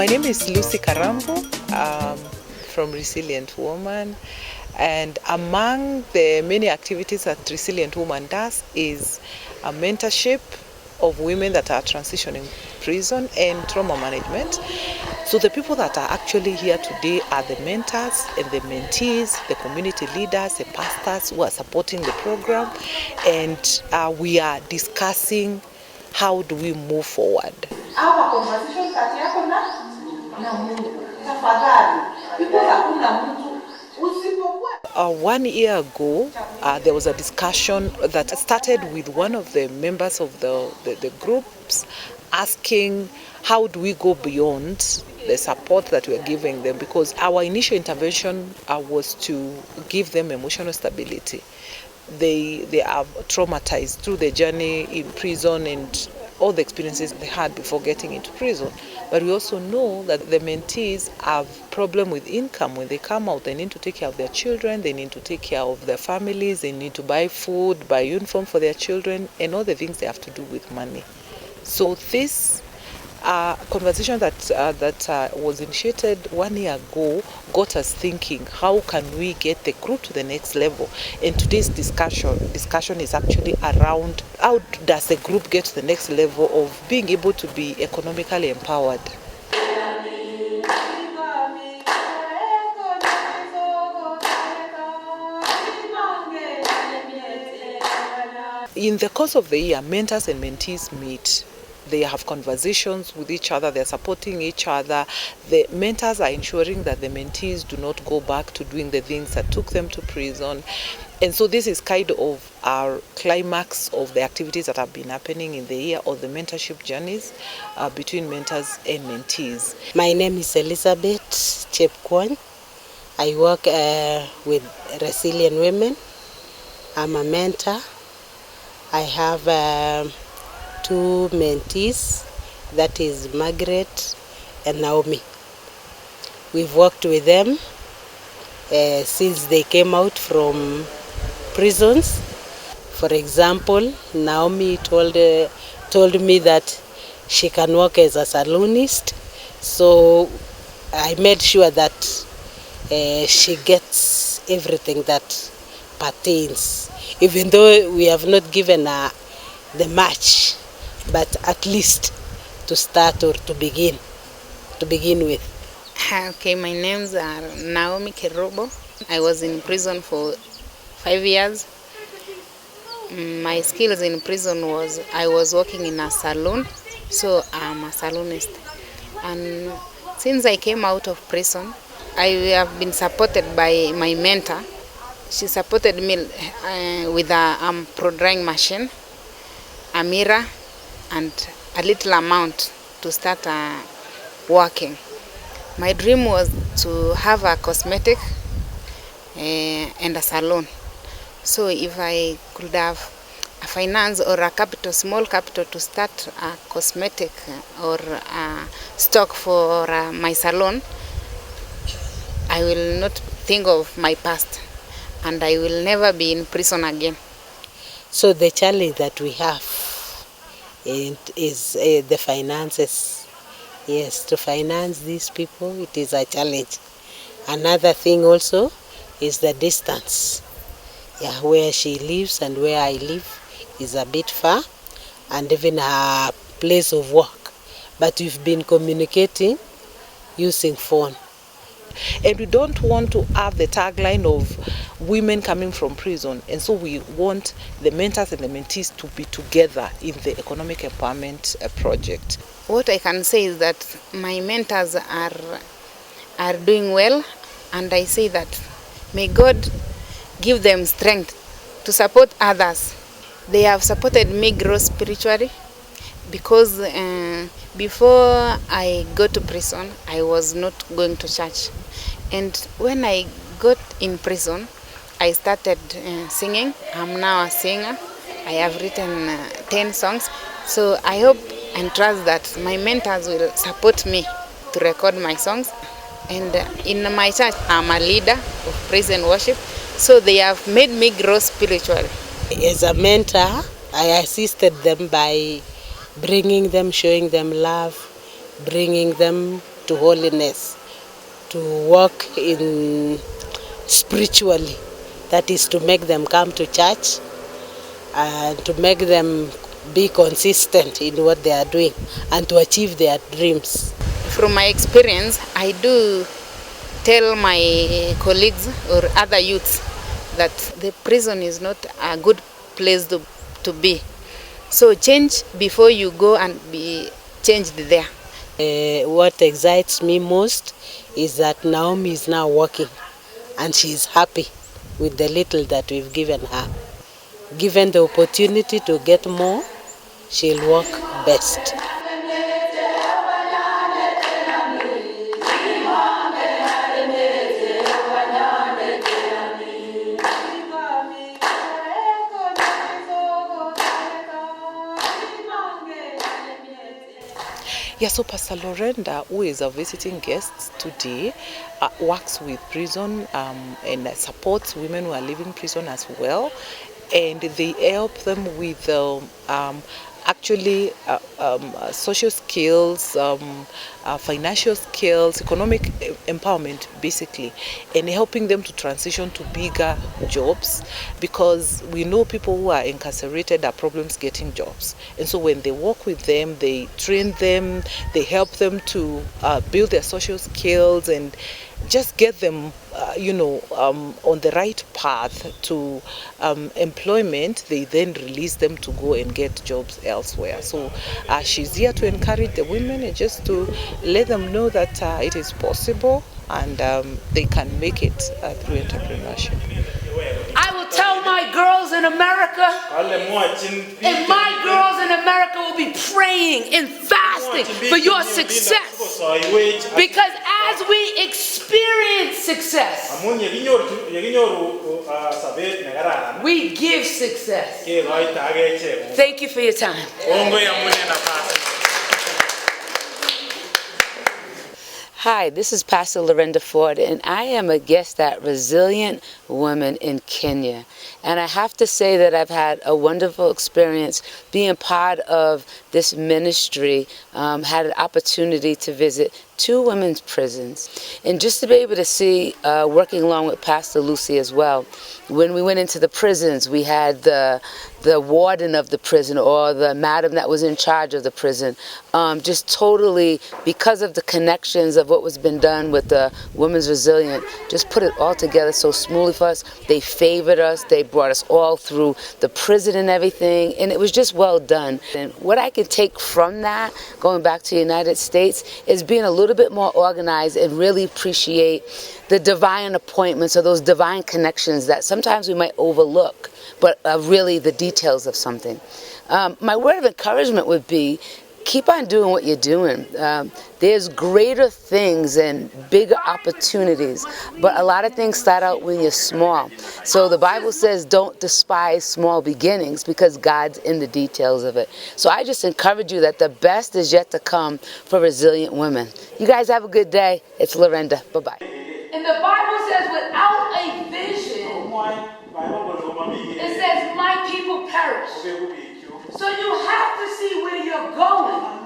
My name is Lucy Karambo from Resilient Woman, and among the many activities that Resilient Woman does is a mentorship of women that are transitioning prison and trauma management. So the people that are actually here today are the mentors and the mentees, the community leaders, the pastors who are supporting the program, and we are discussing how do we move forward. Our conversation kati yako na Mungu. Tafadhali. Because hakuna mtu usipokuwa. 1 year ago, there was a discussion that started with one of the members of the groups asking how do we go beyond the support that we are giving them, because our initial intervention was to give them emotional stability. They are traumatized through the journey in prison and all the experiences they had before getting into prison. But we also know that the mentees have problem with income. When they come out, they need to take care of their children, they need to take care of their families, they need to buy food, buy uniform for their children, and all the things they have to do with money. So this conversation that was initiated 1 year ago got us thinking, how can we get the group to the next level? And today's discussion is actually around how does the group get to the next level of being able to be economically empowered. In the course of the year, mentors and mentees meet. They have conversations with each other, they're supporting each other. The mentors are ensuring that the mentees do not go back to doing the things that took them to prison. And so this is kind of our climax of the activities that have been happening in the year, or the mentorship journeys between mentors and mentees. My name is Elizabeth Chepkwony. I work with Resilient Women. I'm a mentor. I have 2 mentees, that is Margaret and Naomi. We've worked with them since they came out from prisons. For example, Naomi told me that she can work as a saloonist, so I made sure that she gets everything that pertains, even though we have not given her the match, but at least to start or to begin with. Okay, my names are Naomi Kerobo. I was in prison for 5 years. My skills in prison was I was working in a salon, so I'm a saloonist. And since I came out of prison, I have been supported by my mentor. She supported me with a pro drying machine, a mirror, and a little amount to start working. My dream was to have a cosmetic and a salon. So if I could have a finance or a capital, small capital to start a cosmetic or a stock for my salon, I will not think of my past and I will never be in prison again. So the challenge that we have is the finances. Yes, to finance these people, it is a challenge. Another thing also is the distance. Yeah, where she lives and where I live is a bit far, and even her place of work. But we've been communicating using phone. And we don't want to have the tagline of women coming from prison, and so we want the mentors and the mentees to be together in the economic empowerment project. What I can say is that my mentors are doing well, and I say that may God give them strength to support others. They have supported me grow spiritually, because before I go to prison, I was not going to church. And when I got in prison, I started singing. I'm now a singer. I have written 10 songs. So I hope and trust that my mentors will support me to record my songs. And in my church, I'm a leader of praise and worship. So they have made me grow spiritually. As a mentor, I assisted them by bringing them, showing them love, bringing them to holiness, to walk in spiritually. That is to make them come to church and to make them be consistent in what they are doing and to achieve their dreams. From my experience, I do tell my colleagues or other youths that the prison is not a good place to be. So change before you go and be changed there. What excites me most is that Naomi is now working and she is happy with the little that we've given her. Given the opportunity to get more, she'll work best. Yeah, so Pastor Lorenda, who is our visiting guest today, works with prison and supports women who are leaving prison as well. And they help them with actually social skills, financial skills, economic empowerment basically, and helping them to transition to bigger jobs, because we know people who are incarcerated have problems getting jobs. And so when they work with them, they train them, they help them to build their social skills and just get them on the right path to employment. They then release them to go and get jobs elsewhere. So she's here to encourage the women and just to let them know that it is possible and they can make it through entrepreneurship. I will tell my girls in America, and my girls in America will be praying and fasting for your success. Because as we experience success, we give success. Thank you for your time. Hi, this is Pastor Lorenda Ford, and I am a guest at Resilient Women in Kenya. And I have to say that I've had a wonderful experience being part of this ministry. Had an opportunity to visit 2 women's prisons, and just to be able to see, working along with Pastor Lucy as well, when we went into the prisons, we had the warden of the prison or the madam that was in charge of the prison, just totally, because of the connections of what was been done with the Women's Resilient, just put it all together so smoothly for us. They favored us, they brought us all through the prison and everything, and it was just well done. And what I can take from that, going back to the United States, is being a little bit more organized and really appreciate the divine appointments or those divine connections that sometimes we might overlook, but really the details of something. My word of encouragement would be, keep on doing what you're doing. There's greater things and bigger opportunities, but a lot of things start out when you're small. So the Bible says don't despise small beginnings, because God's in the details of it. So I just encourage you that the best is yet to come for Resilient Women. You guys have a good day. It's Lorenda. Bye-bye. And the Bible says without a vision, it says my people perish. So you have to see where you're going.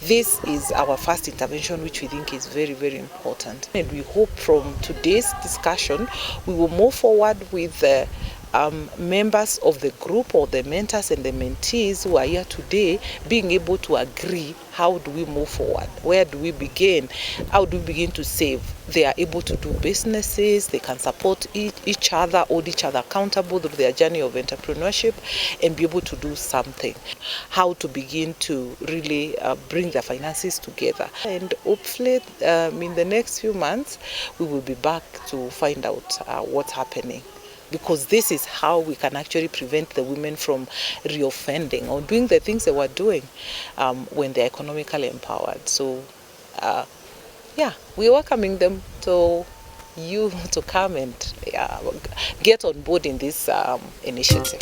This is our first intervention, which we think is very, very important. And we hope from today's discussion, we will move forward with the members of the group or the mentors and the mentees who are here today being able to agree, how do we move forward? Where do we begin? How do we begin to save? They are able to do businesses, they can support each other, hold each other accountable through their journey of entrepreneurship and be able to do something. How to begin to really bring their finances together. And hopefully in the next few months, we will be back to find out what's happening. Because this is how we can actually prevent the women from reoffending or doing the things they were doing when they're economically empowered. So, we're welcoming them to you to come and get on board in this initiative.